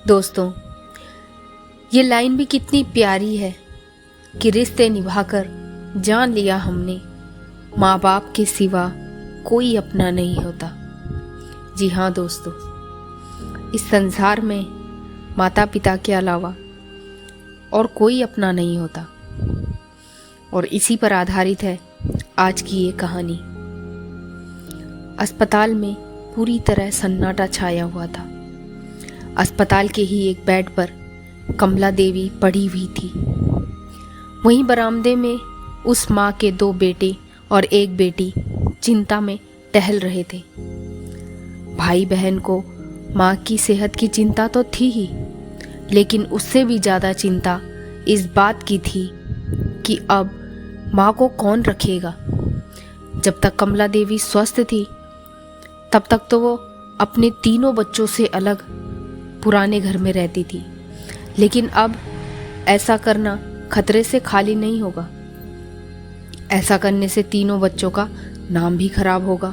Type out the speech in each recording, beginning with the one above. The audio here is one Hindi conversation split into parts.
दोस्तों, ये लाइन भी कितनी प्यारी है कि रिश्ते निभाकर जान लिया हमने, माँ बाप के सिवा कोई अपना नहीं होता। जी हाँ दोस्तों, इस संसार में माता पिता के अलावा और कोई अपना नहीं होता। और इसी पर आधारित है आज की ये कहानी। अस्पताल में पूरी तरह सन्नाटा छाया हुआ था। अस्पताल के ही एक बेड पर कमला देवी पड़ी हुई थी। वहीं बरामदे में उस माँ के 2 बेटे और 1 बेटी चिंता में टहल रहे थे। भाई बहन को माँ की सेहत की चिंता तो थी ही, लेकिन उससे भी ज़्यादा चिंता इस बात की थी कि अब माँ को कौन रखेगा। जब तक कमला देवी स्वस्थ थी तब तक तो वो अपने 3 बच्चों से अलग पुराने घर में रहती थी, लेकिन अब ऐसा करना खतरे से खाली नहीं होगा। ऐसा करने से 3 बच्चों का नाम भी खराब होगा।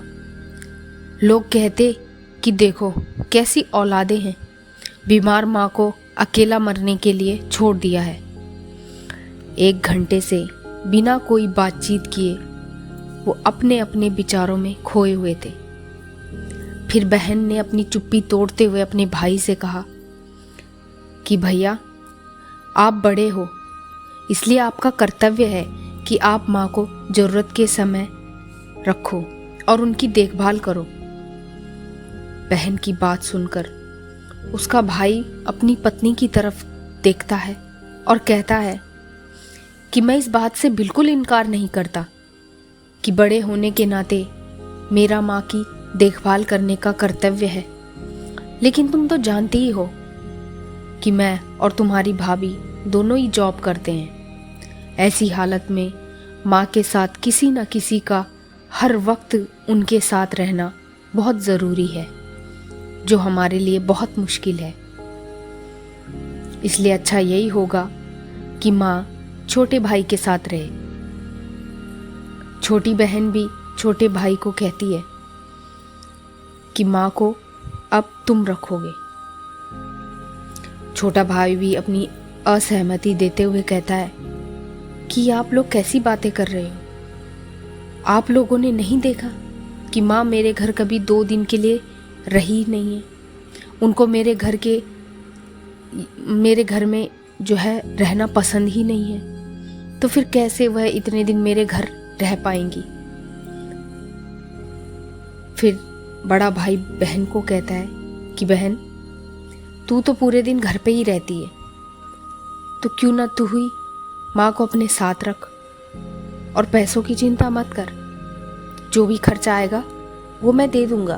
लोग कहते कि देखो कैसी औलादें हैं, बीमार माँ को अकेला मरने के लिए छोड़ दिया है। 1 घंटे से बिना कोई बातचीत किए वो अपने अपने विचारों में खोए हुए थे। फिर बहन ने अपनी चुप्पी तोड़ते हुए अपने भाई से कहा कि भैया, आप बड़े हो, इसलिए आपका कर्तव्य है कि आप माँ को ज़रूरत के समय रखो और उनकी देखभाल करो। बहन की बात सुनकर उसका भाई अपनी पत्नी की तरफ देखता है और कहता है कि मैं इस बात से बिल्कुल इनकार नहीं करता कि बड़े होने के नाते मेरा माँ की देखभाल करने का कर्तव्य है, लेकिन तुम तो जानती ही हो कि मैं और तुम्हारी भाभी दोनों ही जॉब करते हैं। ऐसी हालत में माँ के साथ किसी न किसी का हर वक्त उनके साथ रहना बहुत ज़रूरी है, जो हमारे लिए बहुत मुश्किल है। इसलिए अच्छा यही होगा कि माँ छोटे भाई के साथ रहे। छोटी बहन भी छोटे भाई को कहती है कि माँ को अब तुम रखोगे। छोटा भाई भी अपनी असहमति देते हुए कहता है कि आप लोग कैसी बातें कर रहे हो। आप लोगों ने नहीं देखा कि माँ मेरे घर कभी 2 दिन के लिए रही नहीं है। उनको मेरे घर में जो है रहना पसंद ही नहीं है, तो फिर कैसे वह इतने दिन मेरे घर रह पाएंगी। फिर बड़ा भाई बहन को कहता है कि बहन, तू तो पूरे दिन घर पे ही रहती है, तो क्यों ना तू ही माँ को अपने साथ रख और पैसों की चिंता मत कर। जो भी खर्चा आएगा वो मैं दे दूंगा।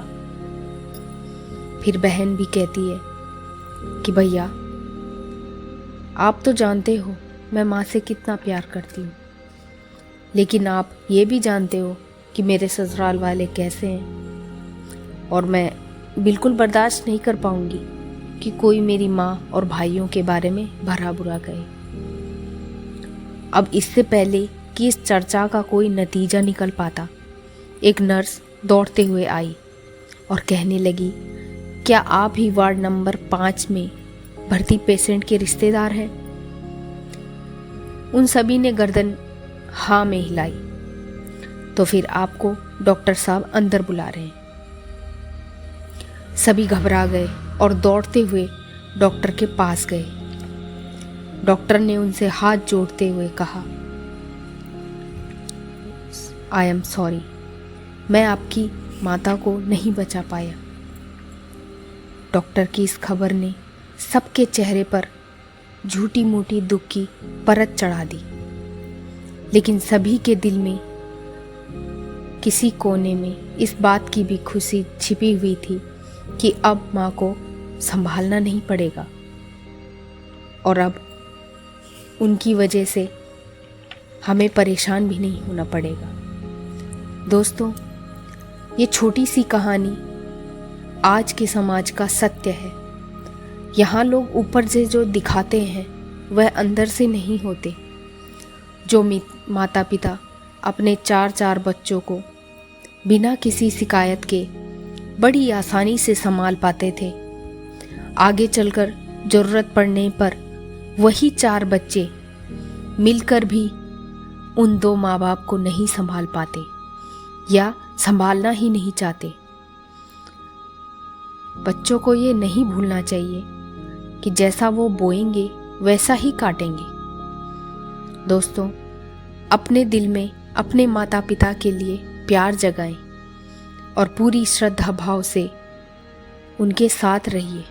फिर बहन भी कहती है कि भैया, आप तो जानते हो मैं माँ से कितना प्यार करती हूँ, लेकिन आप ये भी जानते हो कि मेरे ससुराल वाले कैसे हैं, और मैं बिल्कुल बर्दाश्त नहीं कर पाऊंगी कि कोई मेरी माँ और भाइयों के बारे में भला बुरा कहे। अब इससे पहले कि इस चर्चा का कोई नतीजा निकल पाता, एक नर्स दौड़ते हुए आई और कहने लगी, क्या आप ही वार्ड नंबर 5 में भर्ती पेशेंट के रिश्तेदार हैं? उन सभी ने गर्दन हाँ में हिलाई। तो फिर आपको डॉक्टर साहब अंदर बुला रहे हैं। सभी घबरा गए और दौड़ते हुए डॉक्टर के पास गए। डॉक्टर ने उनसे हाथ जोड़ते हुए कहा, आई एम सॉरी, मैं आपकी माता को नहीं बचा पाया। डॉक्टर की इस खबर ने सबके चेहरे पर झूठी मूठी दुख की परत चढ़ा दी, लेकिन सभी के दिल में किसी कोने में इस बात की भी खुशी छिपी हुई थी कि अब माँ को संभालना नहीं पड़ेगा और अब उनकी वजह से हमें परेशान भी नहीं होना पड़ेगा। दोस्तों, ये छोटी सी कहानी आज के समाज का सत्य है। यहाँ लोग ऊपर से जो दिखाते हैं वह अंदर से नहीं होते। जो माता पिता अपने 4 बच्चों को बिना किसी शिकायत के बड़ी आसानी से संभाल पाते थे, आगे चलकर ज़रूरत पड़ने पर वही 4 बच्चे मिलकर भी उन 2 माँ बाप को नहीं संभाल पाते या संभालना ही नहीं चाहते। बच्चों को ये नहीं भूलना चाहिए कि जैसा वो बोएंगे वैसा ही काटेंगे। दोस्तों, अपने दिल में अपने माता पिता के लिए प्यार जगाएं और पूरी श्रद्धा भाव से उनके साथ रहिए।